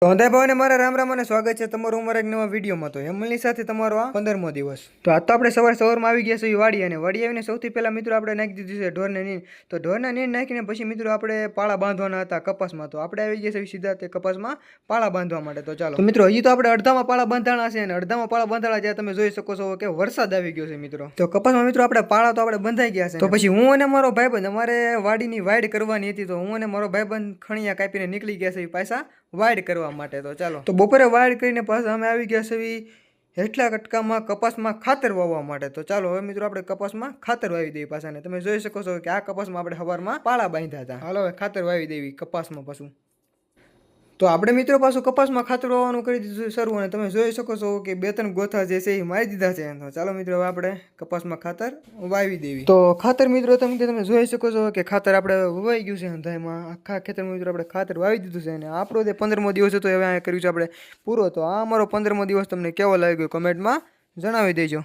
તો હંધાઈ ભાઈને મારા રામ રામ અને સ્વાગત છે તમારું અમારા એક નવા વિડીયોમાં. તો હેમલની સાથે તમારો આ 15મો દિવસ. તો આજ તો આપણે સવારમાં આવી ગયા છીએ વાડી, અને વાડી આવીને સૌથી પહેલા મિત્રો આપણે નાખી દીધી છે ઢોરને નીંદ. તો ઢોરના નીંદ નાખીને પછી મિત્રો આપણે પાળા બાંધવાના હતા કપાસમાં. તો આપણે આવી ગયા છીએ સીધા તે કપાસમાં પાળા બાંધવા માટે. તો ચાલો તો મિત્રો, હજી તો આપણે અડધામાં પાળા બાંધાણા છે, અને અડધામાં પાળા બાંધાણા જ્યાં તમે જોઈ શકો છો કે વરસાદ આવી ગયો છે મિત્રો. તો કપાસમાં મિત્રો આપણે પાળા તો આપણે બંધાઈ ગયા છે. તો પછી હું અને મારો ભાઈબંધ અમારે વાડીની વાઈડ કરવાની હતી, તો હું અને મારો ભાઈબંધ ખણિયા કાપીને નીકળી ગયા છે પાછા વાઈડ કરવા માટે. તો ચાલો, તો બપોરે વાઈડ કરીને પાછા અમે આવી ગયા છે હેઠલા કટકામાં કપાસમાં ખાતર વાવવા માટે. તો ચાલો હવે મિત્રો આપણે કપાસમાં ખાતર વાવી દઈએ પાછા, ને તમે જોઈ શકો છો કે આ કપાસમાં આપણે સવારમાં પાળા બાંધ્યા હતા. હાલો હવે ખાતર વાવી દેવી કપાસમાં પાછું. તો આપણે મિત્રો પાછું કપાસમાં ખાતર વાવવાનું કરી દીધું શરૂ, અને તમે જોઈ શકો છો કે 2-3 ગોથા જે છે એ મારી દીધા છે. તો ચાલો મિત્રો હવે આપણે કપાસમાં ખાતર વાવી દેવી. તો ખાતર મિત્રો તમે જોઈ શકો છો કે ખાતર આપણે વવાઈ ગયું છે અંધાઈમાં. આખા ખેતરમાં મિત્રો આપણે ખાતર વાવી દીધું છે, અને આપણો જે 15મો દિવસ હતો હવે અહીંયા કર્યું છે આપણે પૂરો. તો આ અમારો 15મો દિવસ તમને કેવો લાગ્યો કમેન્ટમાં જણાવી દેજો.